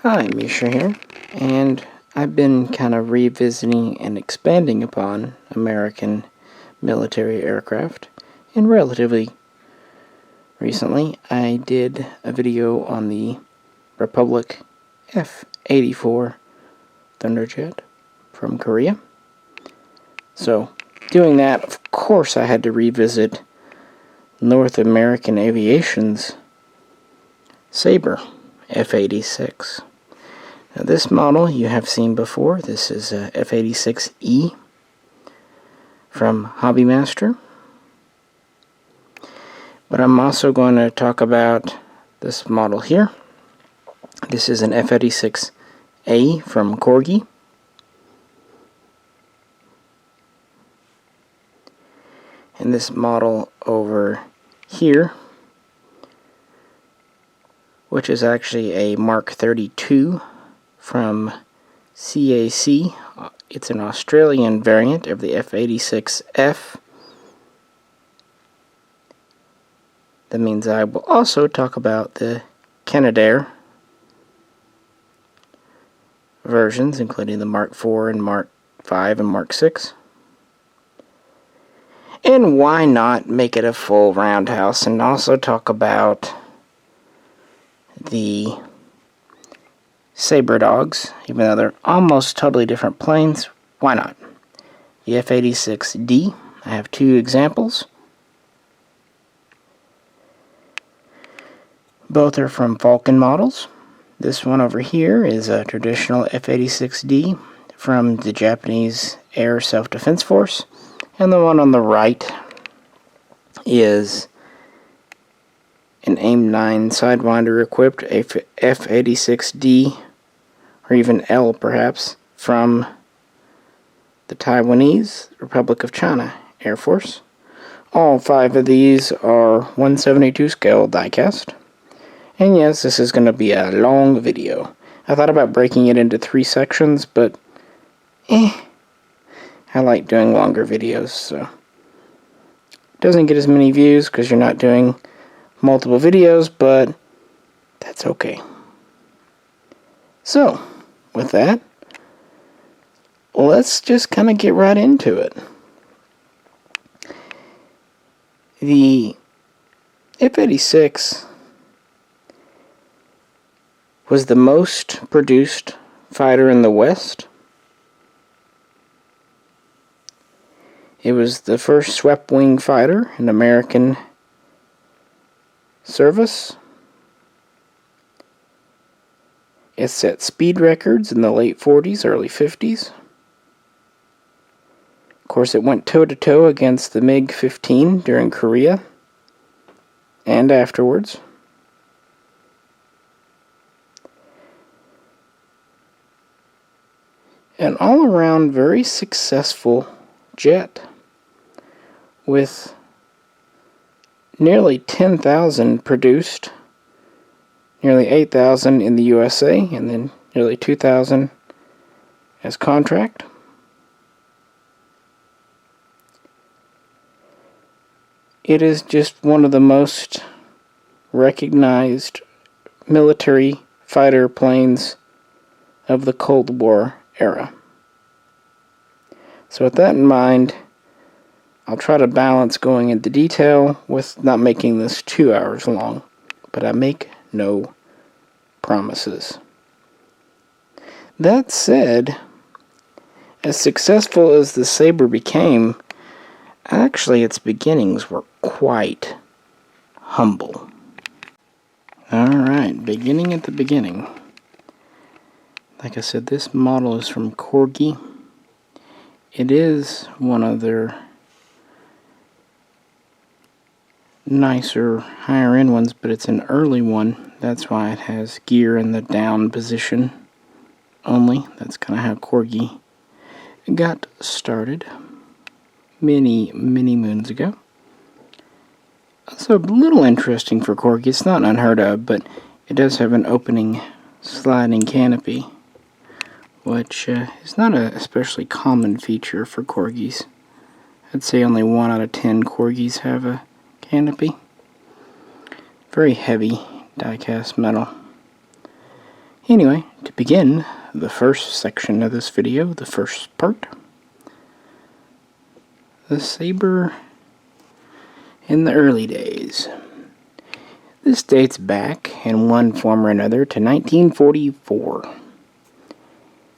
Hi, Misha here, and I've been kind of revisiting and expanding upon American military aircraft, and relatively recently I did a video on the Republic F-84 Thunderjet from Korea. So, doing that, of course I had to revisit North American Aviation's Sabre F-86. Now this model you have seen before. This is a F-86E from Hobbymaster. But I'm also going to talk about this model here. This is an F-86A from Corgi. And this model over here, which is actually a Mark 32 from CAC. It's an Australian variant of the F-86F. That means I will also talk about the Canadair versions, including the Mark 4 and Mark 5 and Mark 6. And why not make it a full roundhouse and also talk about the Sabre Dogs, even though they're almost totally different planes. Why not? The F-86D, I have two examples. Both are from Falcon models. This one over here is a traditional F-86D from the Japanese Air Self-Defense Force, and the one on the right is an AIM-9 Sidewinder equipped F-86D, or even L perhaps, from the Taiwanese Republic of China Air Force. All five of these are 1/72 scale diecast. And yes, this is going to be a long video. I thought about breaking it into 3 sections, but I like doing longer videos, so it doesn't get as many views because you're not doing multiple videos, but that's okay. So, with that, let's just kind of get right into it. The F-86 was the most produced fighter in the West. It was the first swept-wing fighter in American service. It set speed records in the late 40s, early 50s. Of course, it went toe-to-toe against the MiG-15 during Korea and afterwards. An all-around very successful jet with nearly 10,000 produced, nearly 8,000 in the USA, and then nearly 2,000 as contract. It is just one of the most recognized military fighter planes of the Cold War era. So with that in mind, I'll try to balance going into detail with not making this 2 hours long, but I make no promises. That said, as successful as the Sabre became, actually its beginnings were quite humble. Alright, beginning at the beginning. Like I said, this model is from Corgi. It is one of their nicer, higher end ones, but it's an early one. That's why it has gear in the down position only. That's kind of how Corgi got started many moons ago. Also a little interesting for Corgi. It's not unheard of, but it does have an opening sliding canopy, which is not an especially common feature for Corgis. I'd say only 1 out of 10 Corgis have a canopy. Very heavy die-cast metal. Anyway, to begin the first section of this video, the first part, the Sabre in the early days. This dates back, in one form or another, to 1944. At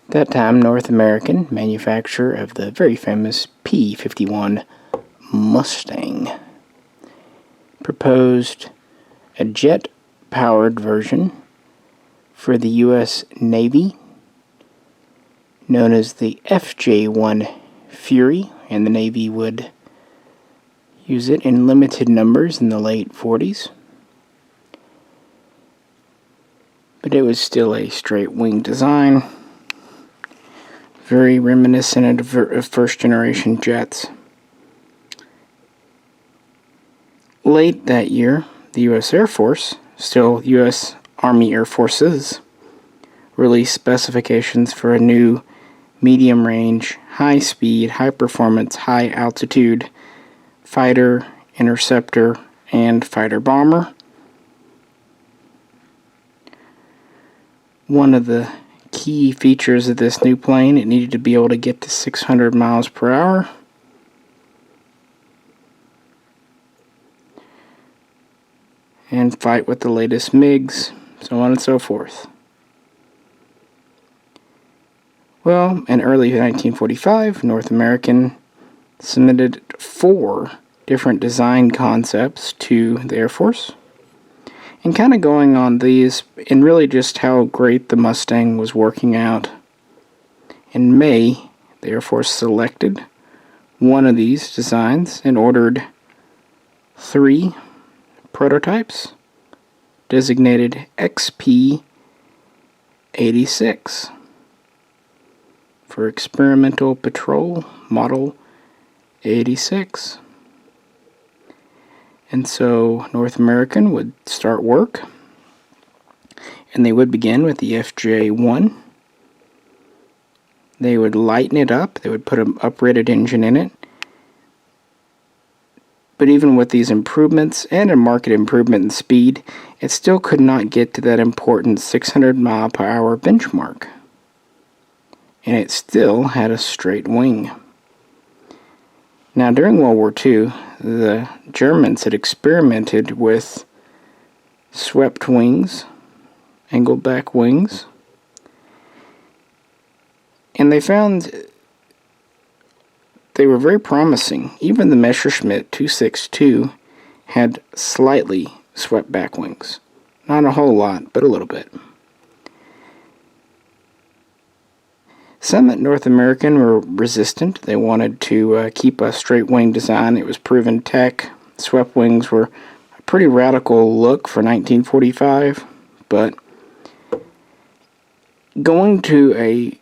that time, North American manufacturer of the very famous P-51 Mustang proposed a jet-powered version for the U.S. Navy known as the FJ-1 Fury, and the Navy would use it in limited numbers in the late 40s. But it was still a straight-wing design, very reminiscent of first-generation jets. Late that year, the U.S. Air Force, still U.S. Army Air Forces, released specifications for a new medium-range, high-speed, high-performance, high-altitude fighter, interceptor, and fighter-bomber. One of the key features of this new plane, it needed to be able to get to 600 miles per hour. And fight with the latest MiGs, so on and so forth. Well, in early 1945, North American submitted 4 different design concepts to the Air Force. And kind of going on these, and really just how great the Mustang was working out. In May, the Air Force selected one of these designs and ordered 3 prototypes designated XP-86 for Experimental Patrol Model 86. And so North American would start work, and they would begin with the FJ-1. They would lighten it up, they would put an uprated engine in it. But even with these improvements and a marked improvement in speed, it still could not get to that important 600 mile per hour benchmark. And it still had a straight wing. Now, during World War II, the Germans had experimented with swept wings, angled back wings, and they found they were very promising. Even the Messerschmitt 262 had slightly swept back wings. Not a whole lot, but a little bit. Some at North American were resistant. They wanted to keep a straight wing design. It was proven tech. Swept wings were a pretty radical look for 1945, but going to a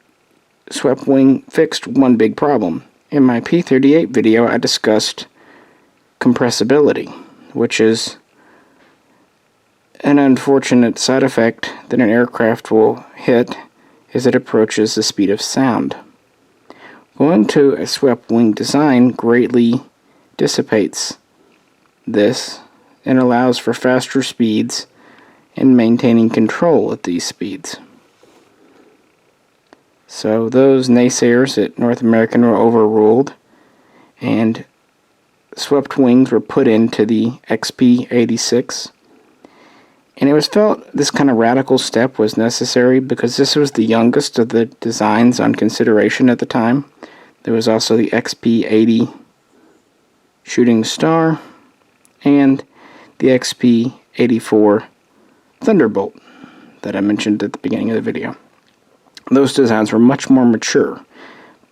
swept wing fixed one big problem. In my P-38 video, I discussed compressibility, which is an unfortunate side effect that an aircraft will hit as it approaches the speed of sound. Going to a swept wing design greatly dissipates this and allows for faster speeds and maintaining control at these speeds. So those naysayers at North American were overruled, and swept wings were put into the XP-86. And it was felt this kind of radical step was necessary because this was the youngest of the designs on consideration at the time. There was also the XP-80 Shooting Star and the XP-84 Thunderbolt that I mentioned at the beginning of the video. Those designs were much more mature,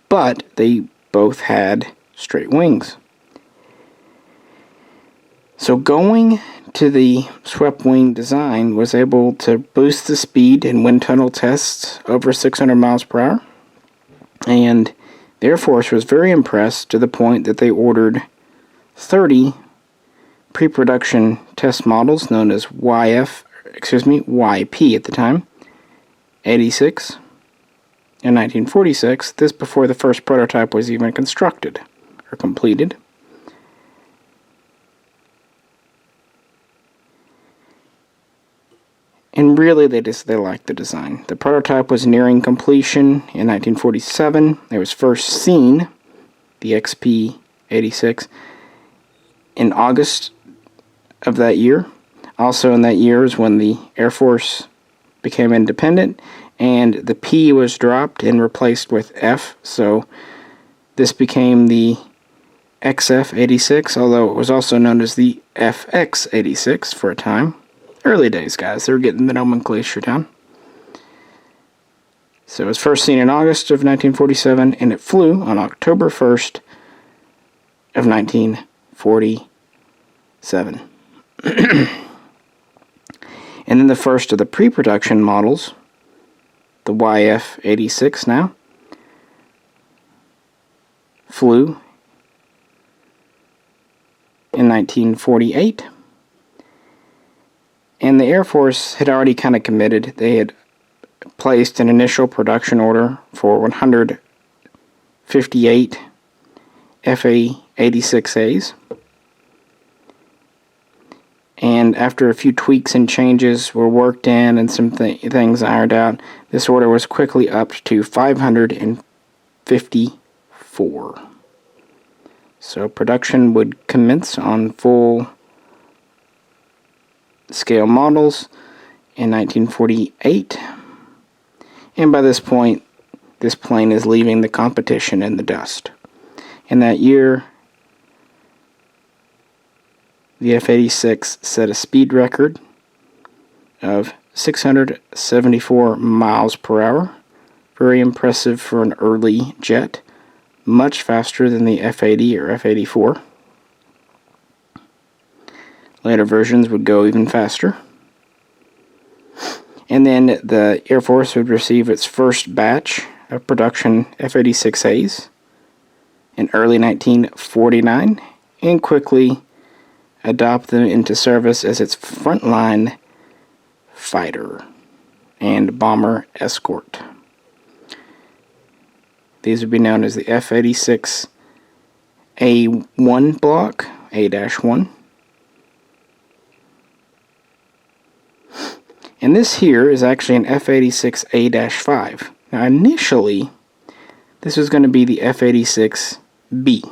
but they both had straight wings. So going to the swept wing design was able to boost the speed in wind tunnel tests over 600 miles per hour, and the Air Force was very impressed to the point that they ordered 30 pre-production test models known as YP at the time, 86 in 1946, this before the first prototype was even constructed or completed. And really, they liked the design. The prototype was nearing completion in 1947. It was first seen, the XP-86, in August of that year. Also in that year is when the Air Force became independent, and the P was dropped and replaced with F, so this became the XF-86, although it was also known as the FX-86 for a time. Early days, guys. They were getting the nomenclature down. So it was first seen in August of 1947, and it flew on October 1st of 1947. And then the first of the pre-production models, the YF-86 now, flew in 1948. And the Air Force had already kind of committed. They had placed an initial production order for 158 F-86As. And after a few tweaks and changes were worked in and some things ironed out, this order was quickly upped to 554. So production would commence on full-scale models in 1948. And by this point, this plane is leaving the competition in the dust. In that year, the F-86 set a speed record of 674 miles per hour. Very impressive for an early jet. Much faster than the F-80 or F-84. Later versions would go even faster. And then the Air Force would receive its first batch of production F-86As in early 1949 and quickly adopt them into service as its frontline fighter and bomber escort. These would be known as the F-86A1 block, A-1. And this here is actually an F-86A-5. Now initially, this was going to be the F-86B.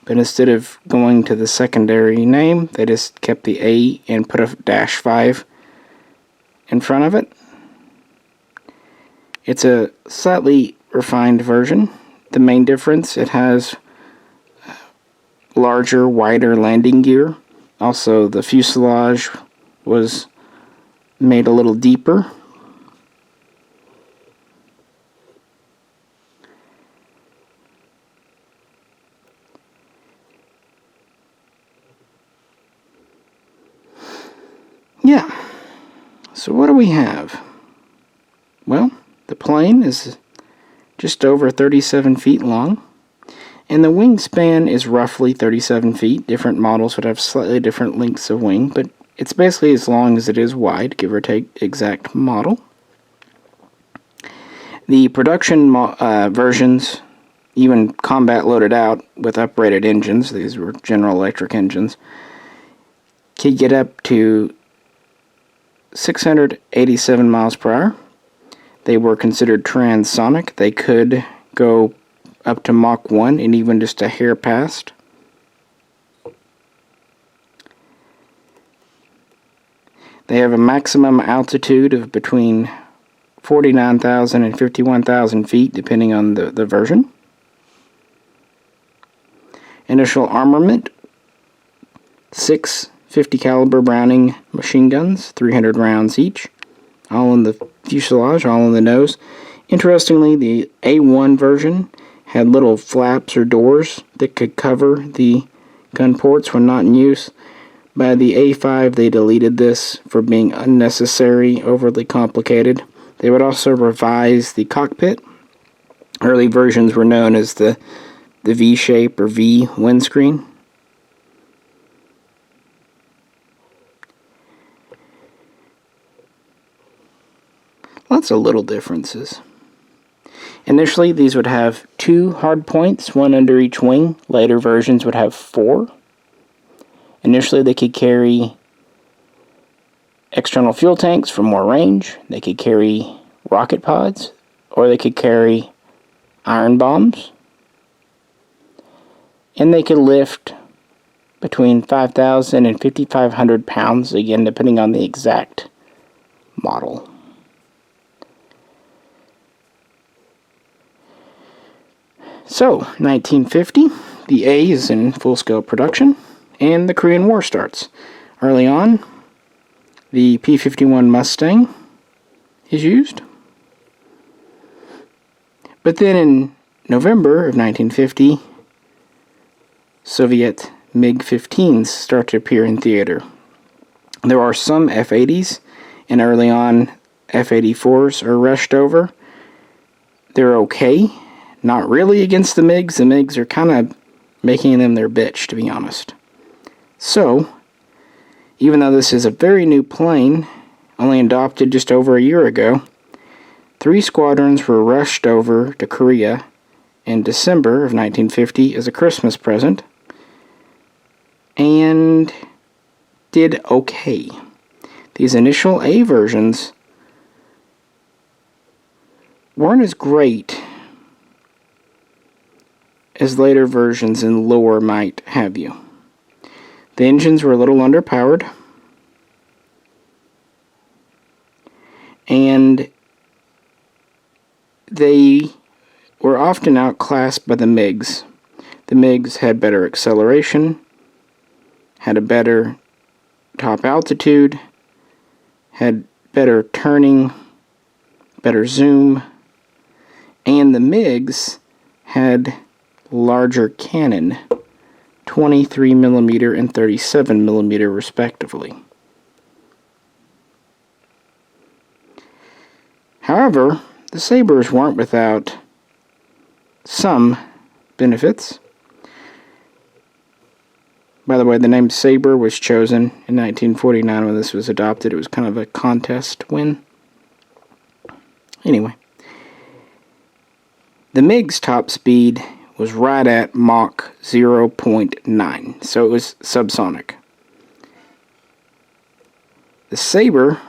But instead of going to the secondary name, they just kept the A and put a -5 in front of it. It's a slightly refined version. The main difference, it has larger, wider landing gear. Also, the fuselage was made a little deeper. Yeah, so what do we have? Well, the plane is just over 37 feet long, and the wingspan is roughly 37 feet. Different models would have slightly different lengths of wing, but it's basically as long as it is wide, give or take exact model. The production versions, even combat loaded out with uprated engines, these were General Electric engines, could get up to 687 miles per hour. They were considered transonic. They could go up to Mach 1 and even just a hair past. They have a maximum altitude of between 49,000 and 51,000 feet, depending on the version. Initial armament, 6 .50 caliber Browning machine guns, 300 rounds each, all in the fuselage, all in the nose. Interestingly, the A1 version had little flaps or doors that could cover the gun ports when not in use. By the A5, they deleted this for being unnecessary, overly complicated. They would also revise the cockpit. Early versions were known as the V-shape or V windscreen. Lots of little differences. Initially, these would have 2 hard points, 1 under each wing. Later versions would have 4. Initially, they could carry external fuel tanks for more range. They could carry rocket pods, or they could carry iron bombs. And they could lift between 5,000 and 5,500 pounds, again, depending on the exact model. So, 1950, the A is in full-scale production, and the Korean War starts. Early on, the P-51 Mustang is used. But then in November of 1950, Soviet MiG-15s start to appear in theater. There are some F-80s, and early on, F-84s are rushed over. They're okay. Not really against the MiGs. The MiGs are kind of making them their bitch, to be honest. So, even though this is a very new plane, only adopted just over a year ago, 3 squadrons were rushed over to Korea in December of 1950 as a Christmas present, and did okay. These initial A versions weren't as great as later versions in lore might have you. The engines were a little underpowered, and they were often outclassed by the MiGs. The MiGs had better acceleration, had a better top altitude, had better turning, better zoom, and the MiGs had larger cannon, 23mm and 37mm respectively. However, the Sabres weren't without some benefits. By the way, the name Sabre was chosen in 1949 when this was adopted. It was kind of a contest win. Anyway, the MiG's top speed was right at Mach 0.9, so it was subsonic. The Sabre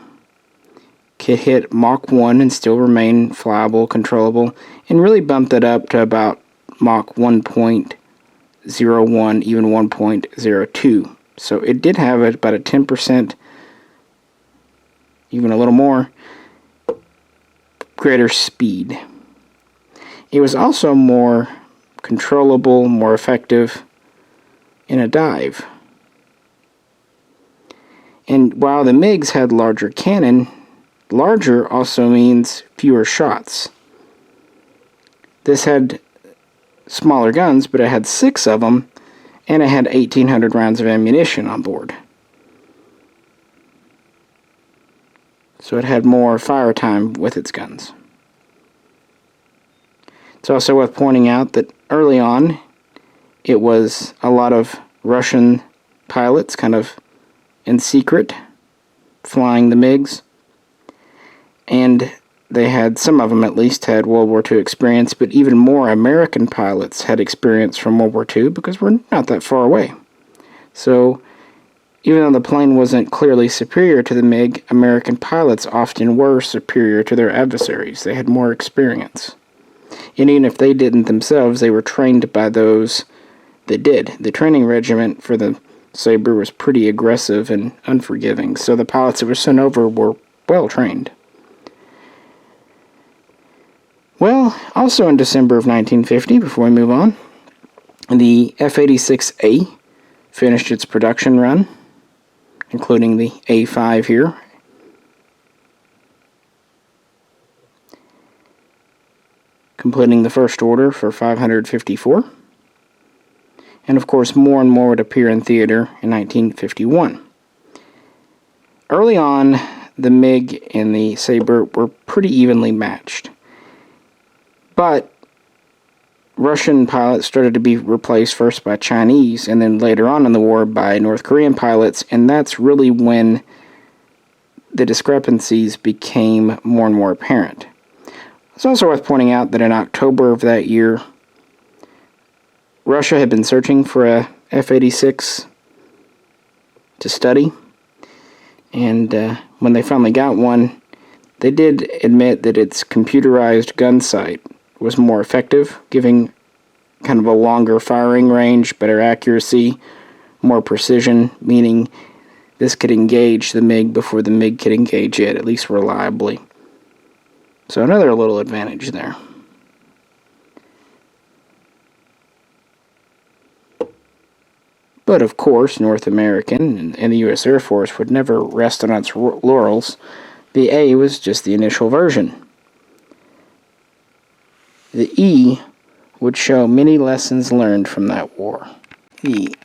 could hit Mach 1 and still remain flyable, controllable, and really bumped it up to about Mach 1.01, even 1.02. So it did have about a 10%, even a little more, greater speed. It was also more controllable, more effective in a dive. And while the MiGs had larger cannon, larger also means fewer shots. This had smaller guns, but it had 6 of them, and it had 1,800 rounds of ammunition on board. So it had more fire time with its guns. It's also worth pointing out that early on, it was a lot of Russian pilots, kind of in secret, flying the MiGs. And they had, some of them at least, had World War II experience, but even more American pilots had experience from World War II because we're not that far away. So, even though the plane wasn't clearly superior to the MiG, American pilots often were superior to their adversaries. They had more experience. And even if they didn't themselves, they were trained by those that did. The training regiment for the Sabre was pretty aggressive and unforgiving, so the pilots that were sent over were well trained. Well, also in December of 1950, before we move on, the F-86A finished its production run, including the A5 here. Completing the first order for 554. And of course, more and more would appear in theater in 1951. Early on, the MiG and the Sabre were pretty evenly matched. But Russian pilots started to be replaced first by Chinese, and then later on in the war by North Korean pilots, and that's really when the discrepancies became more and more apparent. It's also worth pointing out that in October of that year, Russia had been searching for a F-86 to study, and when they finally got one, they did admit that its computerized gun sight was more effective, giving kind of a longer firing range, better accuracy, more precision, meaning this could engage the MiG before the MiG could engage it, at least reliably. So another little advantage there. But of course, North American and the U.S. Air Force would never rest on its laurels. The A was just the initial version. The E would show many lessons learned from that war. The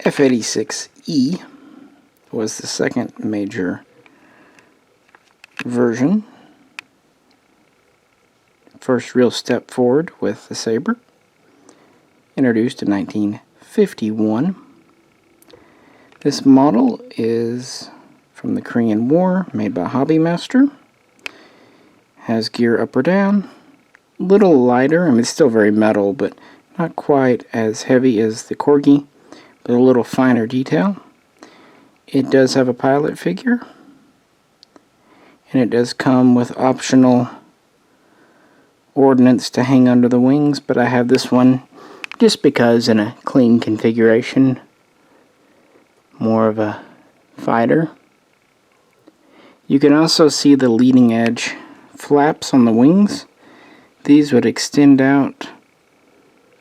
F-86E was the second major version. First real step forward with the Sabre, introduced in 1951. This model is from the Korean War, made by Hobbymaster. Has gear up or down. A little lighter, I mean it's still very metal, but not quite as heavy as the Corgi, but a little finer detail. It does have a pilot figure, and it does come with optional ordnance to hang under the wings, but I have this one just because in a clean configuration. More of a fighter. You can also see the leading edge flaps on the wings. These would extend out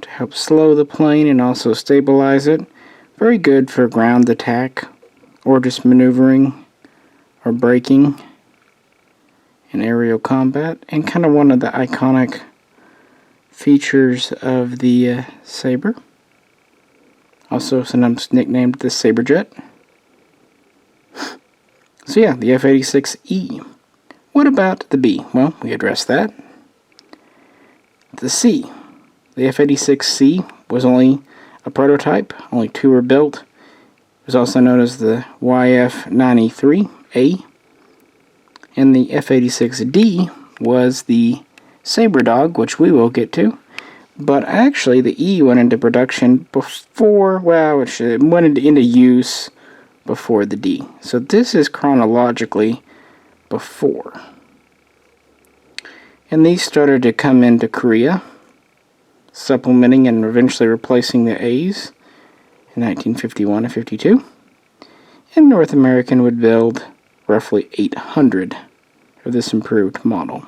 to help slow the plane and also stabilize it. Very good for ground attack or just maneuvering or braking in aerial combat, and kind of one of the iconic features of the Sabre. Also sometimes nicknamed the Sabre Jet. So yeah, the F-86E. What about the B? Well, we addressed that. The C. The F-86C was only a prototype. Only 2 were built. It was also known as the YF-93A. And the F-86D was the Sabre Dog, which we will get to. But actually, the E went into production before, well, it went into use before the D. So this is chronologically before. And these started to come into Korea, supplementing and eventually replacing the A's in 1951 and 52. And North American would build roughly 800 of this improved model.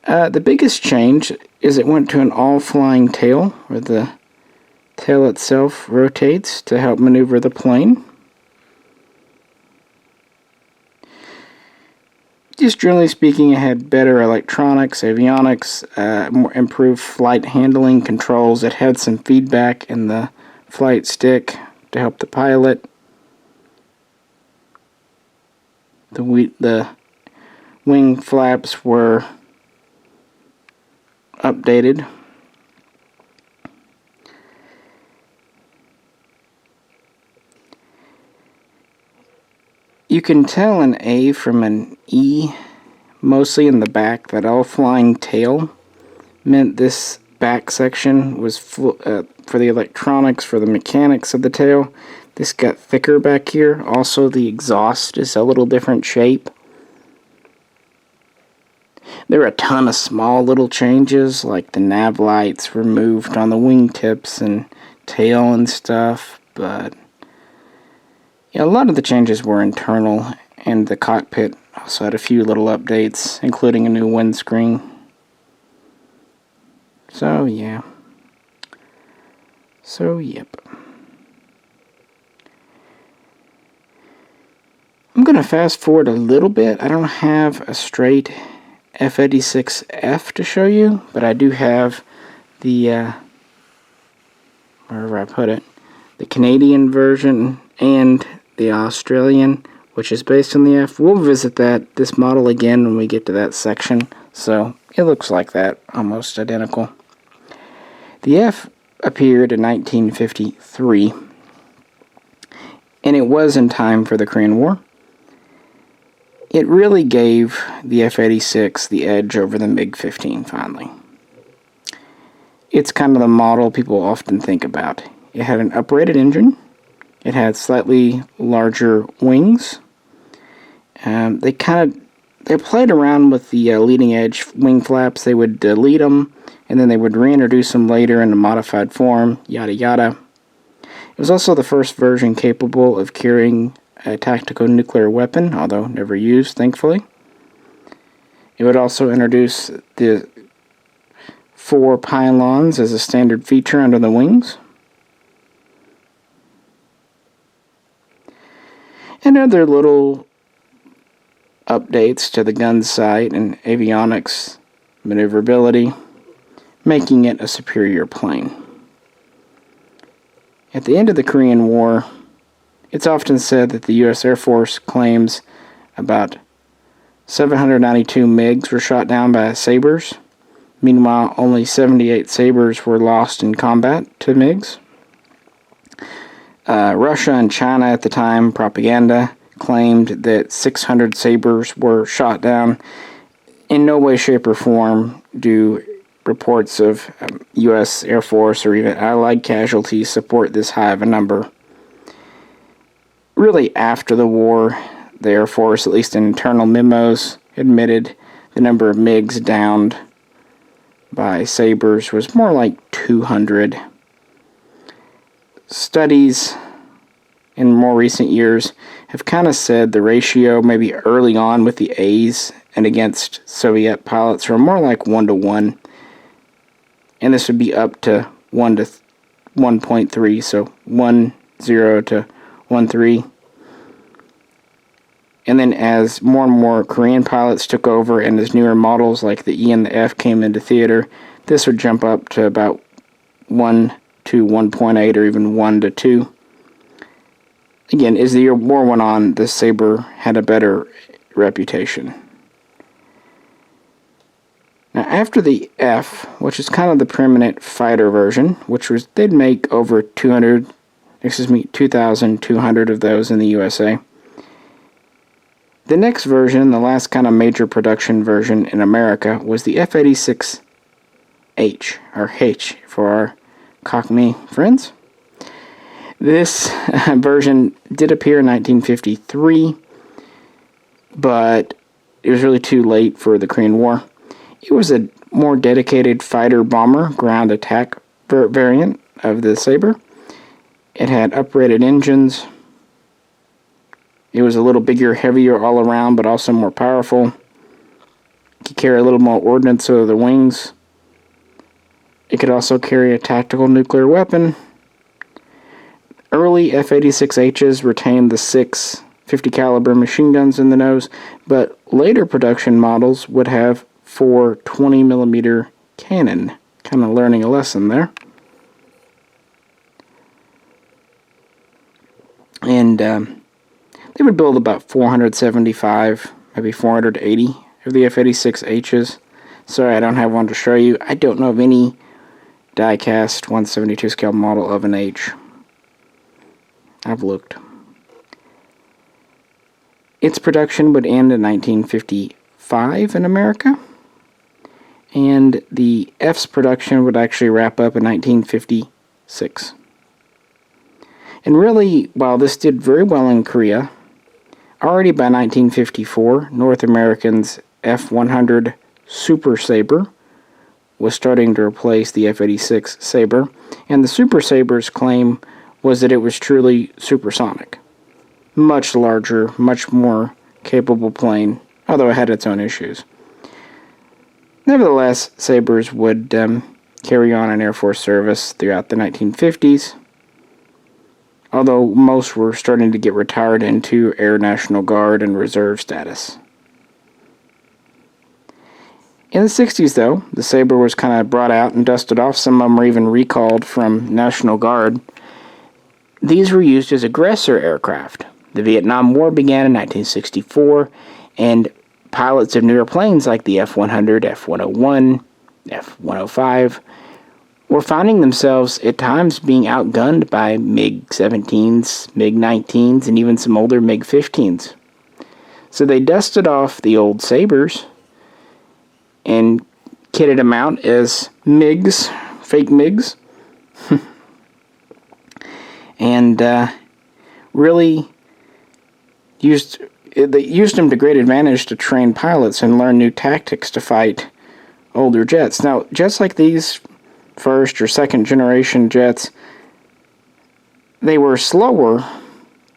The biggest change is it went to an all-flying tail, where the tail itself rotates to help maneuver the plane. Just generally speaking, it had better electronics, avionics, more improved flight handling controls. It had some feedback in the flight stick to help the pilot. The wing flaps were updated. You can tell an A from an E, mostly in the back. That all-flying tail meant this back section was for the electronics, for the mechanics of the tail. This got thicker back here. Also, the exhaust is a little different shape. There were a ton of small little changes, like the nav lights were moved on the wingtips and tail and stuff, but yeah, a lot of the changes were internal, and the cockpit also had a few little updates, including a new windscreen. So, yeah. So, yep. I'm going to fast forward a little bit. I don't have a straight F-86F to show you, but I do have the, wherever I put it, the Canadian version and the Australian, which is based on the F. We'll visit this model again when we get to that section, so it looks like that, almost identical. The F appeared in 1953, and it was in time for the Korean War. It really gave the F-86 the edge over the MiG-15 finally. It's kind of the model people often think about. It had an uprated engine. It had slightly larger wings. They played around with the leading edge wing flaps. They would delete them, and then they would reintroduce them later in a modified form, yada yada. It was also the first version capable of carrying a tactical nuclear weapon, although never used, thankfully. It would also introduce the 4 pylons as a standard feature under the wings. And other little updates to the gun sight and avionics maneuverability, making it a superior plane. At the end of the Korean War, it's often said that the U.S. Air Force claims about 792 MiGs were shot down by Sabres. Meanwhile, only 78 Sabres were lost in combat to MiGs. Russia and China at the time, propaganda, claimed that 600 Sabres were shot down. In no way, shape, or form do reports of U.S. Air Force or even Allied casualties support this high of a number. Really, after the war, the Air Force, at least in internal memos, admitted the number of MiGs downed by Sabres was more like 200. Studies in more recent years have kind of said the ratio, maybe early on with the A's and against Soviet pilots, were more like 1-to-1. And this would be up to 1 to 1.3, so 1-0 to 1-3. And then as more and more Korean pilots took over and as newer models like the E and the F came into theater, this would jump up to about 1 to 1.8 or even 1 to 2. Again, as the war went on, the Sabre had a better reputation. Now, after the F, which is kind of the preeminent fighter version, which was they'd make over 2,200 of those in the USA. The next version, the last kind of major production version in America, was the F-86H, or H for our Cockney friends. This version did appear in 1953, but it was really too late for the Korean War. It was a more dedicated fighter-bomber ground attack variant of the Sabre. It had uprated engines. It was a little bigger, heavier all around, but also more powerful. It could carry a little more ordnance over the wings. It could also carry a tactical nuclear weapon. Early F-86Hs retained the 6 50 caliber machine guns in the nose, but later production models would have 4 20mm cannon. Kind of learning a lesson there. And they would build about 475, maybe 480 of the F-86Hs. Sorry, I don't have one to show you. I don't know of any die-cast 1/72 scale model of an H. I've looked. Its production would end in 1955 in America, and the F's production would actually wrap up in 1956. And really, while this did very well in Korea, already by 1954, North Americans' F-100 Super Sabre was starting to replace the F-86 Sabre, and the Super Sabre's claim was that it was truly supersonic. Much larger, much more capable plane, although it had its own issues. Nevertheless, Sabres would carry on in Air Force service throughout the 1950s, although most were starting to get retired into Air National Guard and reserve status. In the 60s, though, the Sabre was kind of brought out and dusted off. Some of them were even recalled from National Guard. These were used as aggressor aircraft. The Vietnam War began in 1964, and pilots of newer planes like the F-100, F-101, F-105 were finding themselves at times being outgunned by MiG-17s, MiG-19s, and even some older MiG-15s. So they dusted off the old Sabres and kitted them out as MiGs, fake MiGs, and really used they used them to great advantage to train pilots and learn new tactics to fight older jets. Now, jets like these, first or second generation jets, they were slower,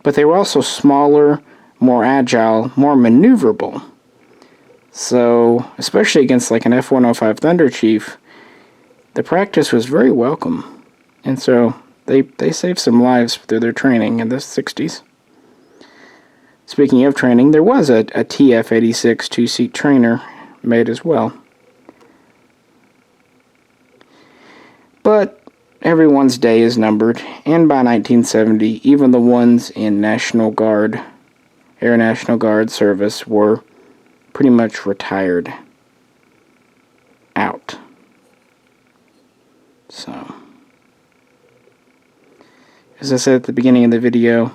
but they were also smaller, more agile, more maneuverable. So, especially against like an F-105 Thunder Chief, the practice was very welcome. And so, they saved some lives through their training in the 60s. Speaking of training, there was a TF-86 two-seat trainer made as well. But everyone's day is numbered, and by 1970, even the ones in National Guard, Air National Guard service were pretty much retired out. So, as I said at the beginning of the video,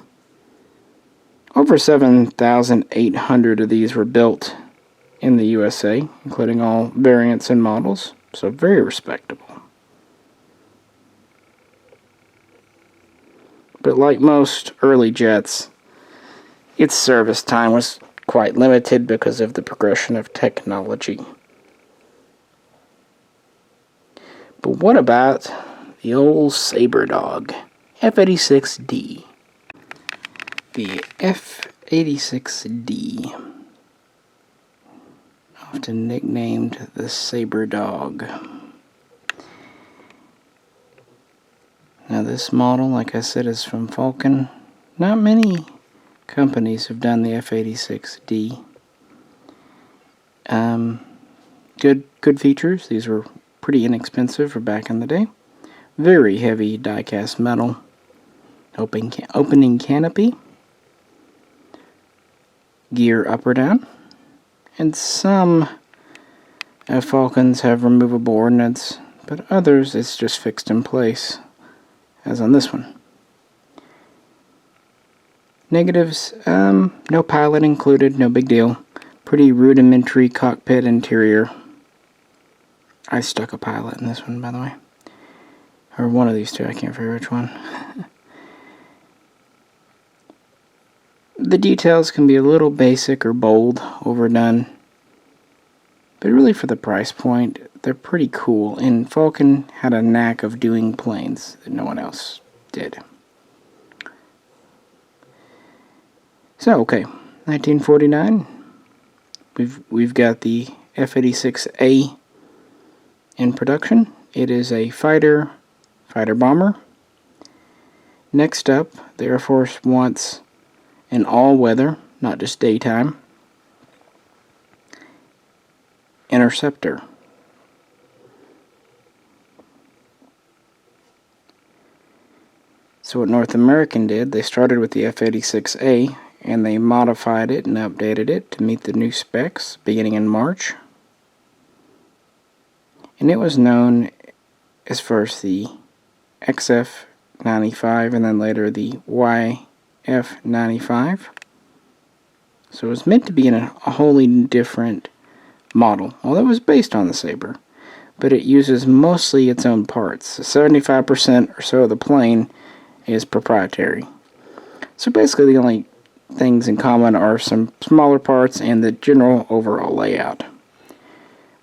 over 7,800 of these were built in the USA, including all variants and models, so very respectable. But like most early jets, its service time was quite limited because of the progression of technology. But what about the old Sabre Dog, F-86D? The F-86D, often nicknamed the Sabre Dog. Now this model, like I said, is from Falcon. Not many companies have done the F-86D. Good features. These were pretty inexpensive for back in the day. Very heavy die-cast metal. Opening canopy. Gear up or down. And some Falcons have removable ordnance, but others it's just fixed in place, as on this one. Negatives, no pilot included, no big deal. Pretty rudimentary cockpit interior. I stuck a pilot in this one, by the way. Or one of these two, I can't figure which one. The details can be a little basic or bold, overdone. But really for the price point, they're pretty cool. And Falcon had a knack of doing planes that no one else did. So, okay, 1949. We've got the F-86A in production. It is a fighter bomber. Next up, the Air Force wants an all-weather, not just daytime, interceptor. So what North American did, they started with the F-86A and they modified it and updated it to meet the new specs beginning in March. And it was known as first the XF-95 and then later the YF-95. So it was meant to be in a wholly different model, although it was based on the Sabre, but it uses mostly its own parts. 75% or so of the plane is proprietary. So basically the only things in common are some smaller parts and the general overall layout.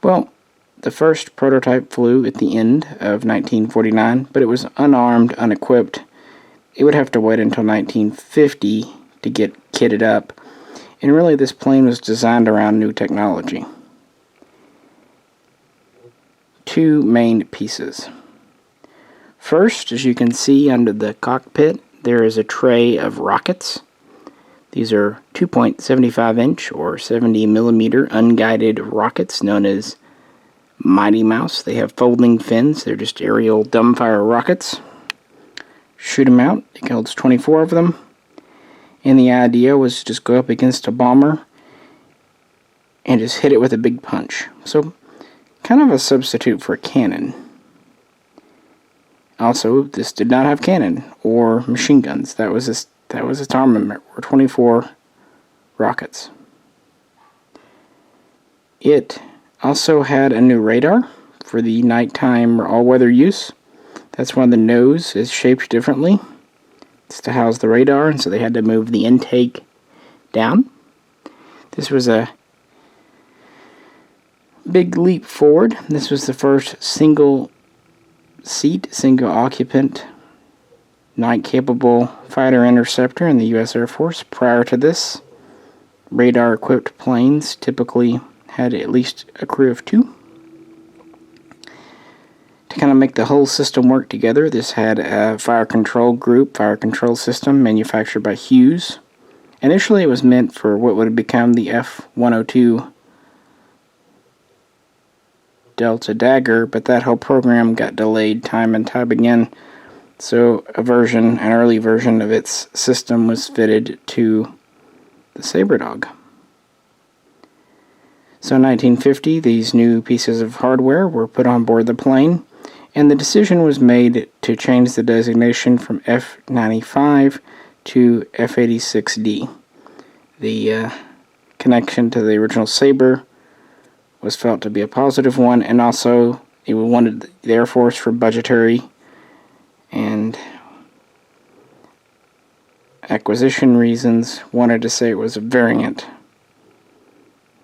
Well, the first prototype flew at the end of 1949, but it was unarmed, unequipped. It would have to wait until 1950 to get kitted up, and really this plane was designed around new technology. Two main pieces. First, as you can see under the cockpit, there is a tray of rockets. These are 2.75 inch or 70 millimeter unguided rockets known as Mighty Mouse. They have folding fins. They're just aerial dumbfire rockets. Shoot them out. It holds 24 of them. And the idea was to just go up against a bomber and just hit it with a big punch. So, kind of a substitute for a cannon. Also, this did not have cannon or machine guns. That was its armament, were 24 rockets. It also had a new radar for the nighttime or all-weather use. That's why the nose is shaped differently. It's to house the radar, and so they had to move the intake down. This was a big leap forward. This was the first single-seat, single-occupant, night-capable fighter interceptor in the U.S. Air Force. Prior to this, radar-equipped planes typically had at least a crew of 2. To kind of make the whole system work together, this had a fire control system manufactured by Hughes. Initially, it was meant for what would have become the F-102 Delta Dagger, but that whole program got delayed time and time again. So an early version of its system was fitted to the Sabre Dog. So in 1950, these new pieces of hardware were put on board the plane, and the decision was made to change the designation from F-95 to F-86D. The connection to the original Sabre was felt to be a positive one, and also it wanted the Air Force, for budgetary and acquisition reasons, wanted to say it was a variant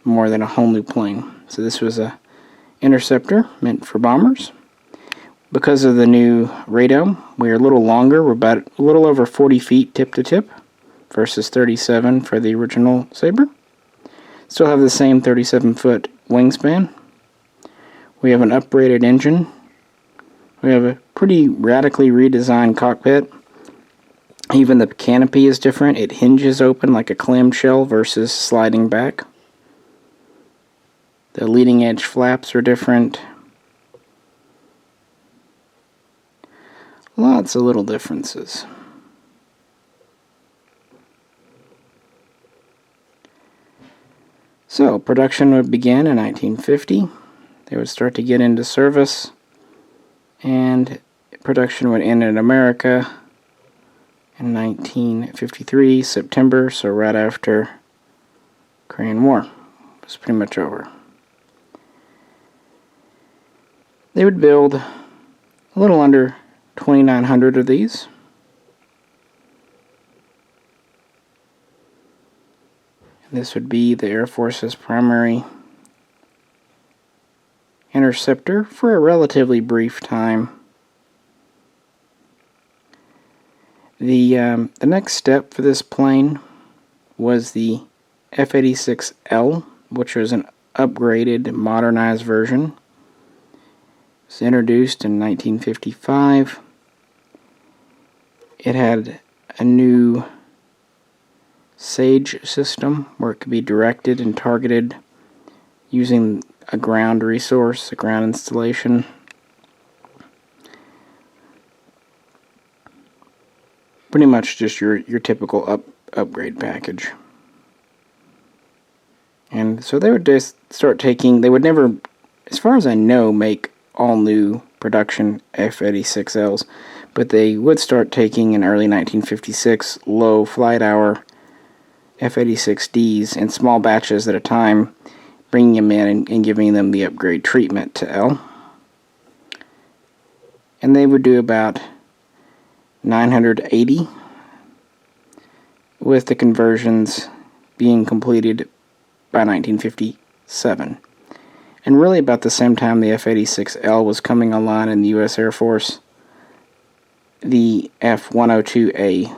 more than a whole new plane. So this was a interceptor meant for bombers. Because of the new radome, we're a little longer. We're about a little over 40 feet tip to tip versus 37 for the original Sabre. Still have the same 37-foot wingspan. We have an upgraded engine. We have a pretty radically redesigned cockpit. Even the canopy is different. It hinges open like a clamshell versus sliding back. The leading edge flaps are different. Lots of little differences. So, production would begin in 1950. They would start to get into service, and production would end in America in 1953, September, so right after Korean War. It was pretty much over. They would build a little under 2,900 of these. This would be the Air Force's primary interceptor for a relatively brief time. The next step for this plane was the F-86L, which was an upgraded, modernized version. It was introduced in 1955. It had a new Sage system where it could be directed and targeted using a ground resource, a ground installation. Pretty much just your typical upgrade package. And so they would just start taking, they would never, as far as I know, make all new production F-86Ls, but they would start taking in early 1956 low flight hour F-86Ds in small batches at a time, bringing them in and giving them the upgrade treatment to L. And they would do about 980, with the conversions being completed by 1957. And really about the same time the F-86L was coming online in the U.S. Air Force, the F-102A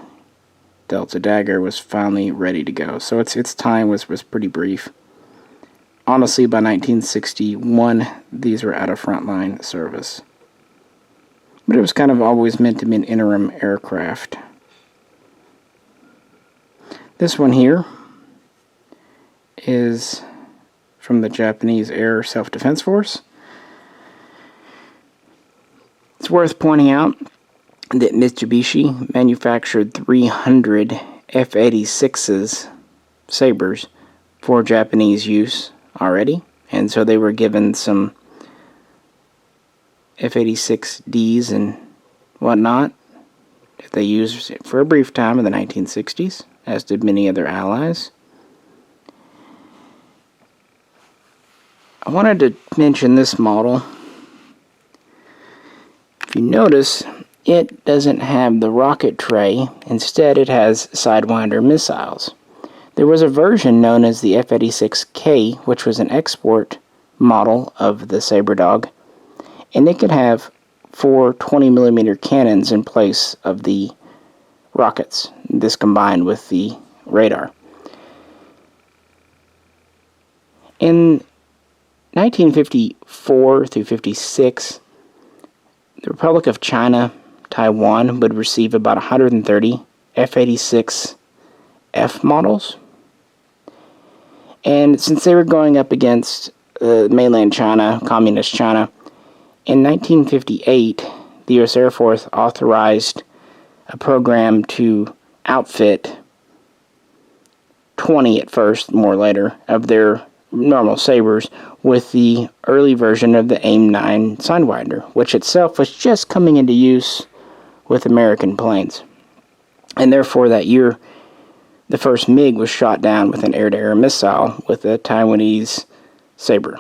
Delta Dagger was finally ready to go. So its time was pretty brief. Honestly, by 1961, these were out of frontline service. But it was kind of always meant to be an interim aircraft. This one here is from the Japanese Air Self-Defense Force. It's worth pointing out that Mitsubishi manufactured 300 F-86s, Sabres, for Japanese use already, and so they were given some F-86Ds and whatnot that they used for a brief time in the 1960s, as did many other allies. I wanted to mention this model. If you notice, it doesn't have the rocket tray. Instead, it has Sidewinder missiles. There was a version known as the F-86K, which was an export model of the Sabre Dog, and it could have 4 20mm cannons in place of the rockets. This combined with the radar. In 1954 through 56, the Republic of China, Taiwan, would receive about 130 F-86F models. And since they were going up against mainland China, Communist China, in 1958, the U.S. Air Force authorized a program to outfit 20 at first, more later, of their normal Sabres with the early version of the AIM-9 Sidewinder, which itself was just coming into use with American planes. And therefore, that year, the first MiG was shot down with an air-to-air missile with a Taiwanese Sabre.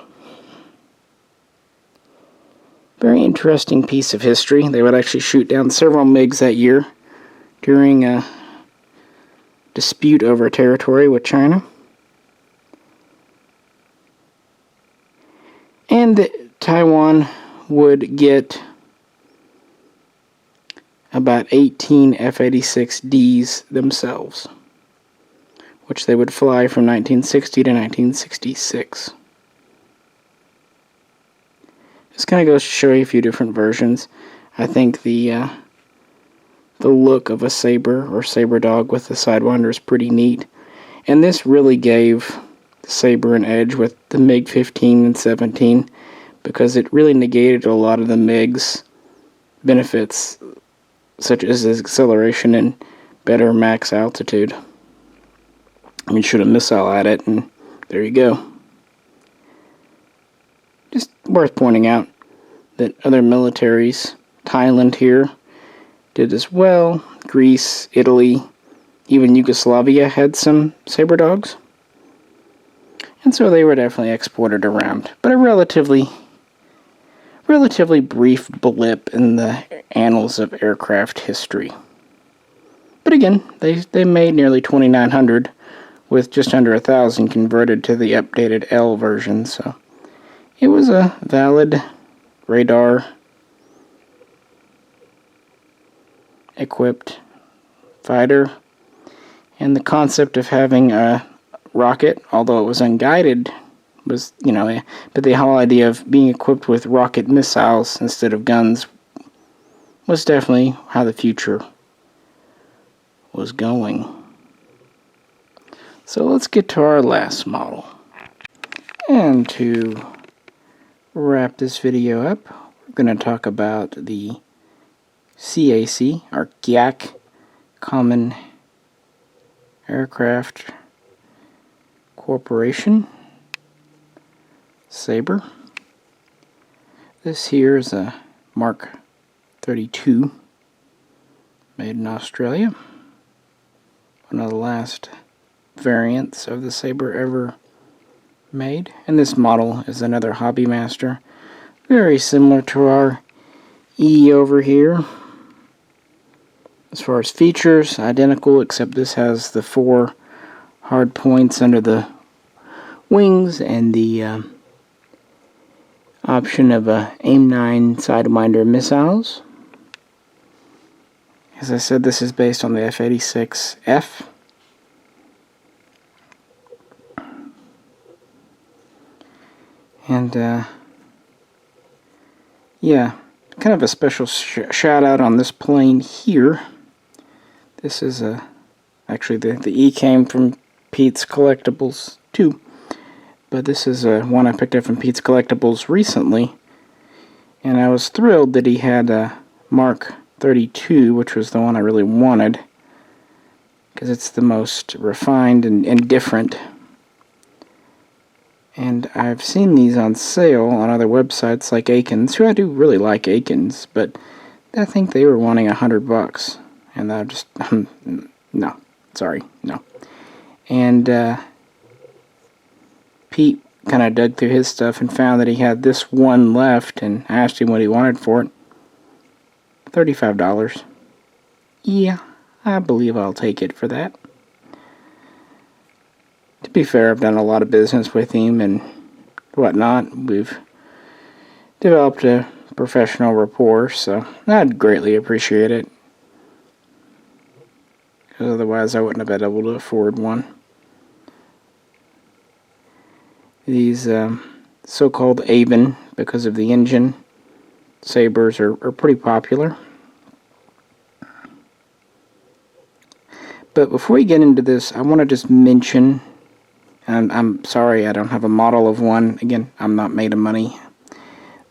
Very interesting piece of history. They would actually shoot down several MiGs that year during a dispute over territory with China. And Taiwan would get about 18 F-86Ds themselves, which they would fly from 1960 to 1966. This kind of goes to show you a few different versions. I think the look of a Sabre or Sabre Dog with the Sidewinder is pretty neat. And this really gave the Sabre an edge with the MiG-15 and 17 because it really negated a lot of the MiG's benefits, such as acceleration and better max altitude. I mean, shoot a missile at it, and there you go. Just worth pointing out that other militaries, Thailand here, did as well. Greece, Italy, even Yugoslavia had some Sabre Dogs. And so they were definitely exported around. But a relatively brief blip in the annals of aircraft history. But again, they made nearly 2,900 with just under 1,000 converted to the updated L version, so it was a valid radar equipped fighter. And the concept of having a rocket, although it was unguided, was, but the whole idea of being equipped with rocket missiles instead of guns was definitely how the future was going. So let's get to our last model. And to wrap this video up, we're going to talk about the CAC, or CAC, Common Aircraft Corporation Sabre. This here is a Mark 32 made in Australia. One of the last variants of the Sabre ever made. And this model is another Hobby Master. Very similar to our E over here. As far as features, identical, except this has the 4 hard points under the wings and the option of a AIM-9 Sidewinder missiles. As I said, this is based on the F-86F. And, yeah, kind of a special shout out on this plane here. This is actually the E came from Pete's Collectibles too, but this is one I picked up from Pete's Collectibles recently, and I was thrilled that he had a Mark 32, which was the one I really wanted, because it's the most refined and different. And I've seen these on sale on other websites like Aikens, who I do really like Aikens, but I think they were wanting $100, and I just, no, sorry, no. And Pete kind of dug through his stuff and found that he had this one left, and I asked him what he wanted for it. $35. Yeah, I believe I'll take it for that. To be fair, I've done a lot of business with him and whatnot. We've developed a professional rapport, so I'd greatly appreciate it. Because otherwise I wouldn't have been able to afford one. These so-called Avon, because of the engine, Sabres are pretty popular. But before we get into this, I want to just mention, and I'm sorry I don't have a model of one. Again, I'm not made of money.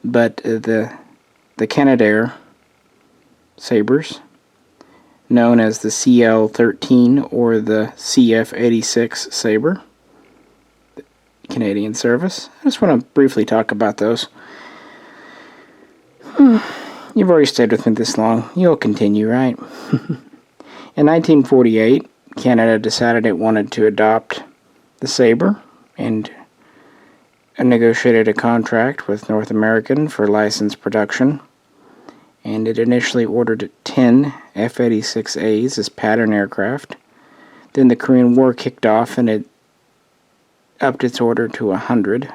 But the Canadair Sabres, known as the CL-13 or the CF-86 Sabre, Canadian service. I just want to briefly talk about those. You've already stayed with me this long. You'll continue, right? In 1948, Canada decided it wanted to adopt the Sabre and negotiated a contract with North American for licensed production. And it initially ordered 10 F-86As as pattern aircraft. Then the Korean War kicked off and it upped its order to 100.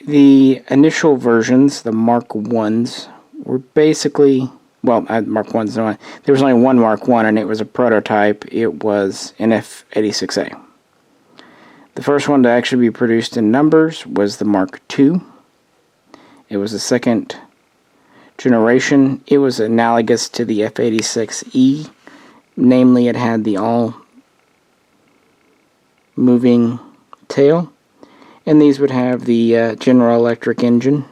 The initial versions, the Mark 1s, were basically, well, Mark 1s, no, there was only one Mark 1 and it was a prototype. It was an F-86A. The first one to actually be produced in numbers was the Mark 2. It was the second generation. It was analogous to the F-86E. Namely, it had the all-moving tail. And these would have the General Electric engine.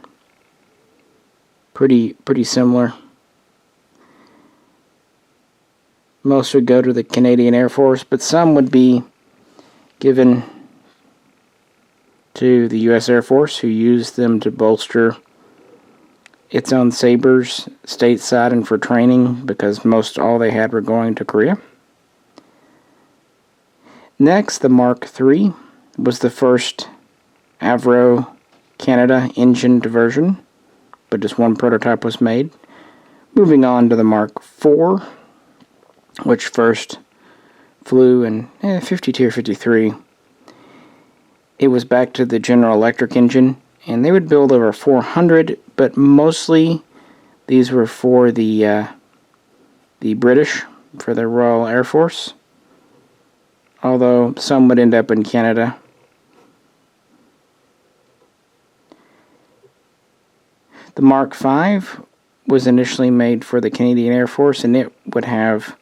Pretty similar. Most would go to the Canadian Air Force, but some would be given to the U.S. Air Force, who used them to bolster its own Sabres stateside and for training, because most all they had were going to Korea. Next, the Mark III was the first Avro Canada engined version, but just one prototype was made. Moving on to the Mark IV, which first flew in 52 or 53. It was back to the General Electric engine, and they would build over 400, but mostly these were for the British, for the Royal Air Force, although some would end up in Canada. The Mark V was initially made for the Canadian Air Force, and it would have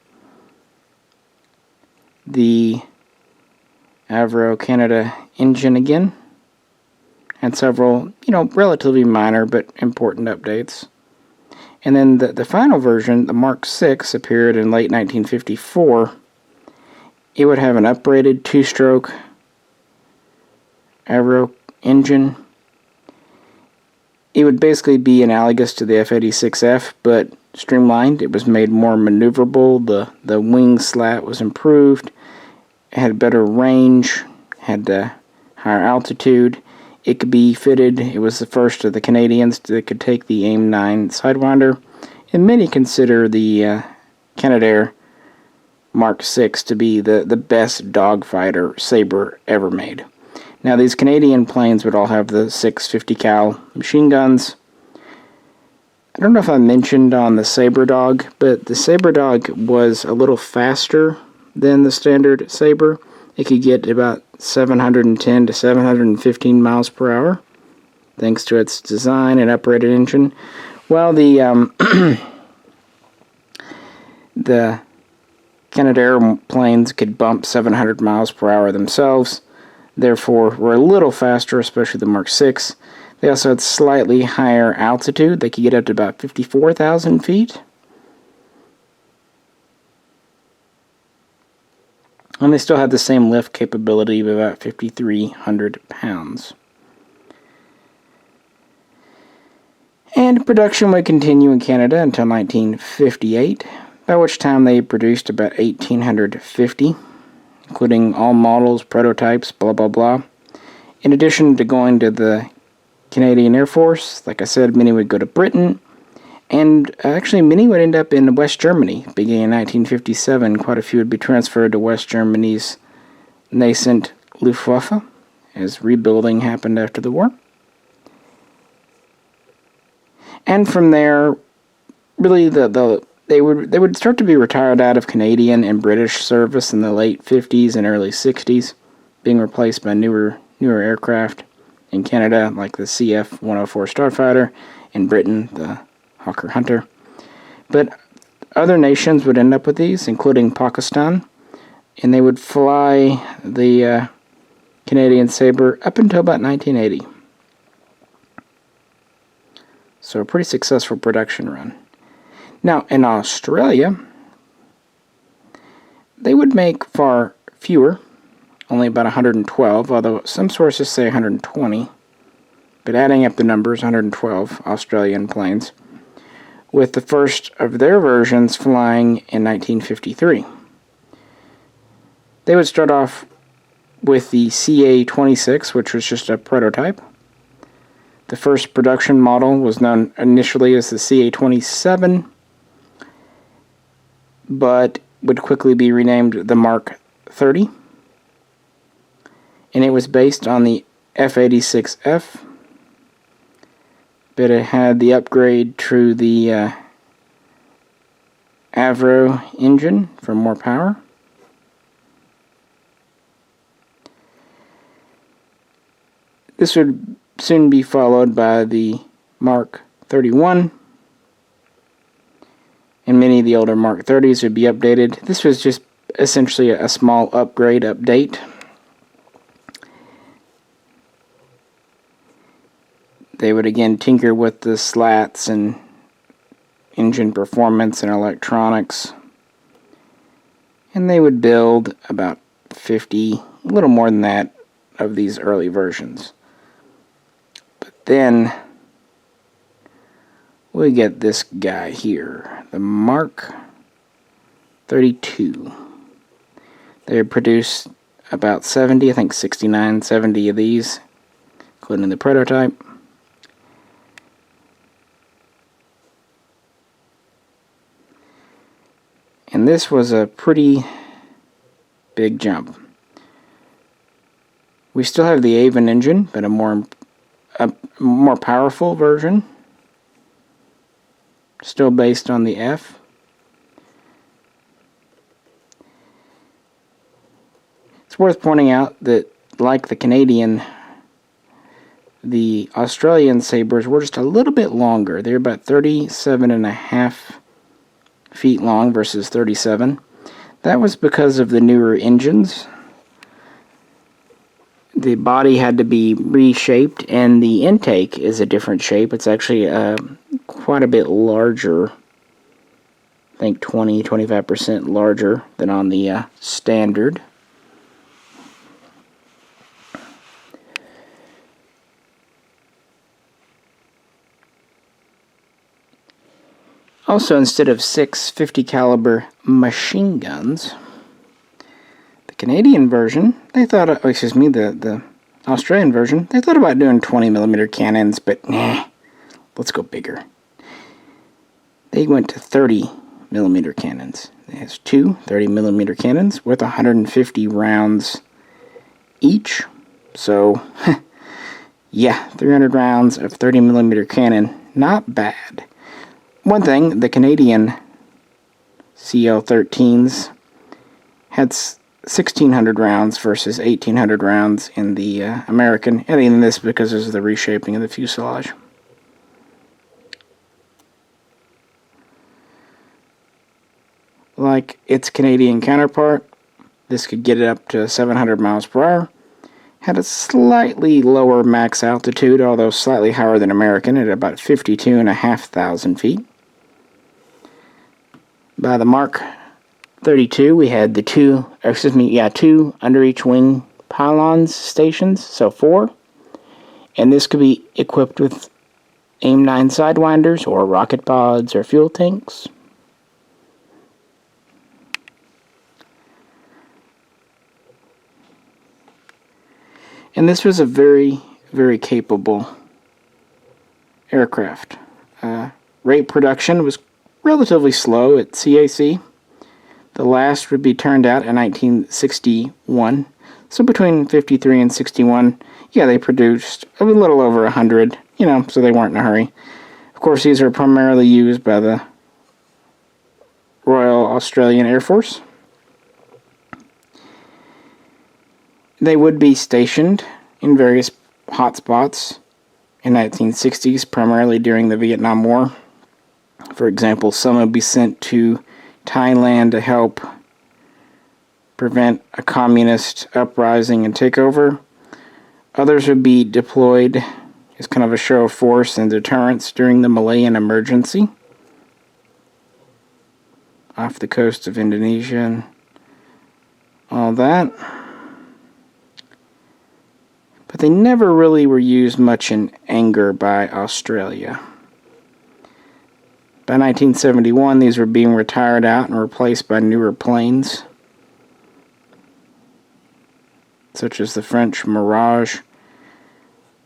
the Avro Canada engine again, and several, relatively minor but important updates. And then the final version, the Mark VI, appeared in late 1954. It would have an upgraded two-stroke Avro engine. It would basically be analogous to the F-86F, but streamlined. It was made more maneuverable. The wing slat was improved. It had better range, had higher altitude. It could be fitted. It was the first of the Canadians that could take the AIM-9 Sidewinder, and many consider the Canadair Mark VI to be the best dogfighter Sabre ever made. Now, these Canadian planes would all have the 650 cal machine guns. I don't know if I mentioned on the Sabre Dog, but the Sabre Dog was a little faster than the standard Sabre. It could get about 710 to 715 miles per hour, thanks to its design and uprated engine. Well, the the Canadair planes could bump 700 miles per hour themselves, therefore were a little faster, especially the Mark VI. They also had slightly higher altitude. They could get up to about 54,000 feet. And they still had the same lift capability of about 5,300 pounds. And production would continue in Canada until 1958, by which time they produced about 1,850, including all models, prototypes, blah blah blah. In addition to going to the Canadian Air Force, like I said, many would go to Britain, And actually, many would end up in West Germany. Beginning in 1957, quite a few would be transferred to West Germany's nascent Luftwaffe, as rebuilding happened after the war. And from there, really, they would start to be retired out of Canadian and British service in the late 50s and early 60s, being replaced by newer aircraft in Canada, like the CF-104 Starfighter, in Britain, the Hawker Hunter. But other nations would end up with these, including Pakistan, and they would fly the Canadian Sabre up until about 1980. So a pretty successful production run. Now, in Australia, they would make far fewer, only about 112, although some sources say 120, but adding up the numbers, 112 Australian planes, with the first of their versions flying in 1953. They would start off with the CA-26, which was just a prototype. The first production model was known initially as the CA-27, but would quickly be renamed the Mark 30. And it was based on the F-86F, but it had the upgrade to the Avro engine for more power. This would soon be followed by the Mark 31, and many of the older Mark 30s would be updated. This was just essentially a small update. They would again tinker with the slats and engine performance and electronics, and they would build about 50, a little more than that, of these early versions. Then we get this guy here, the Mark 32. They produced about 70, I think 69, 70 of these, including the prototype. And this was a pretty big jump. We still have the Avon engine, but a more powerful version, still based on the F. It's worth pointing out that, like the Canadian, the Australian Sabres were just a little bit longer. They're about 37.5 feet long versus 37. That was because of the newer engines. The body had to be reshaped, and the intake is a different shape. It's actually quite a bit larger. I think 20-25% larger than on the standard. Also, instead of 6 50 caliber machine guns, the Canadian version, they thought, the Australian version, they thought about doing 20mm cannons, but nah, let's go bigger. They went to 30mm cannons. It has two 30mm cannons with 150 rounds each. So, yeah, 300 rounds of 30mm cannon, not bad. One thing, the Canadian CL-13s had 1,600 rounds versus 1,800 rounds in the American, and even this because of the reshaping of the fuselage. Like its Canadian counterpart, this could get it up to 700 miles per hour. Had a slightly lower max altitude, although slightly higher than American at about 52,500 feet. By the Mark 32, we had the two under each wing pylons stations, so 4. And this could be equipped with AIM-9 sidewinders or rocket pods or fuel tanks. And this was a very, very capable aircraft. rate production was relatively slow at CAC. The last would be turned out in 1961. So between 53 and 61, yeah, they produced a little over 100, so they weren't in a hurry. Of course, these are primarily used by the Royal Australian Air Force. They would be stationed in various hotspots in the 1960s, primarily during the Vietnam War. For example, some would be sent to Thailand to help prevent a communist uprising and takeover. Others would be deployed as kind of a show of force and deterrence during the Malayan emergency off the coast of Indonesia and all that. But they never really were used much in anger by Australia. By 1971, these were being retired out and replaced by newer planes, such as the French Mirage.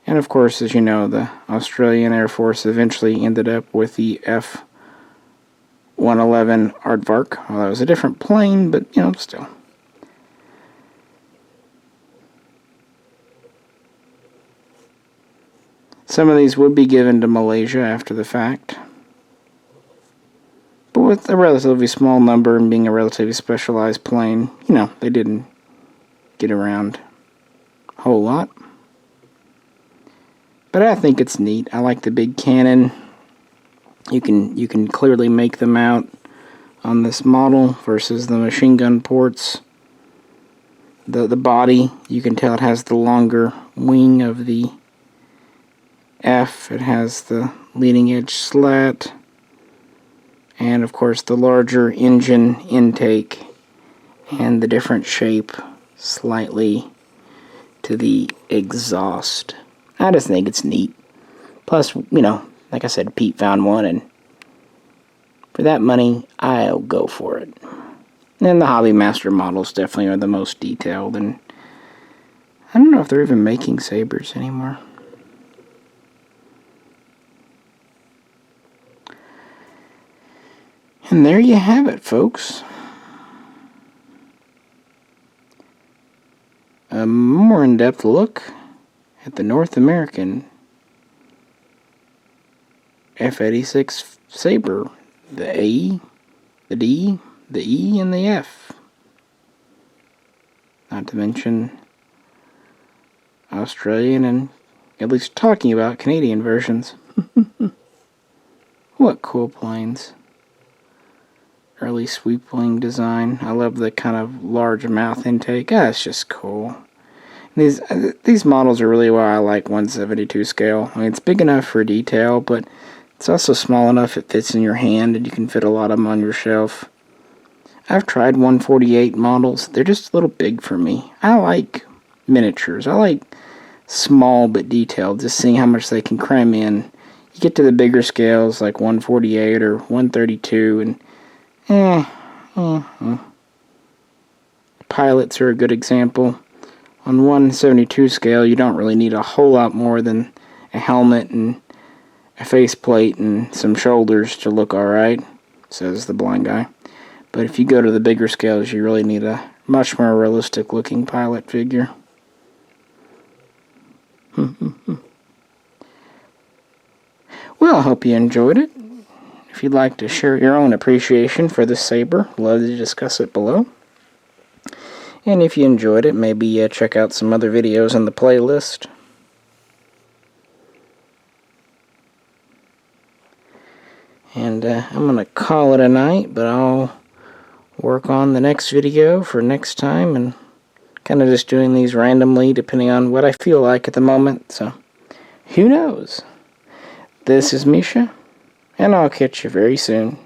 And of course, as you know, the Australian Air Force eventually ended up with the F-111 Aardvark. Well, that was a different plane, but, still. Some of these would be given to Malaysia after the fact. But with a relatively small number and being a relatively specialized plane, they didn't get around a whole lot. But I think it's neat. I like the big cannon. You can clearly make them out on this model versus the machine gun ports. The body, you can tell it has the longer wing of the F. It has the leading edge slat. And of course the larger engine intake and the different shape slightly to the exhaust. I just think it's neat. Plus, like I said, Pete found one, and for that money, I'll go for it. And the Hobby Master models definitely are the most detailed, and I don't know if they're even making Sabres anymore. And there you have it, folks. A more in-depth look at the North American F-86 Sabre. The A, the D, the E, and the F. Not to mention Australian and at least talking about Canadian versions. What cool planes. Early sweep wing design. I love the kind of large mouth intake. It's just cool. These models are really why I like 1/72 scale. I mean, it's big enough for detail, but it's also small enough it fits in your hand and you can fit a lot of them on your shelf. I've tried 148 models. They're just a little big for me. I like miniatures. I like small but detailed, just seeing how much they can cram in. You get to the bigger scales like 148 or 132 and pilots are a good example. On 172 scale, you don't really need a whole lot more than a helmet and a faceplate and some shoulders to look alright, says the blind guy. But if you go to the bigger scales, you really need a much more realistic looking pilot figure. Well, I hope you enjoyed it. If you'd like to share your own appreciation for this Sabre, love to discuss it below. And if you enjoyed it, maybe check out some other videos in the playlist. And I'm going to call it a night, but I'll work on the next video for next time, and kind of just doing these randomly depending on what I feel like at the moment, so who knows. This is Misha, and I'll catch you very soon.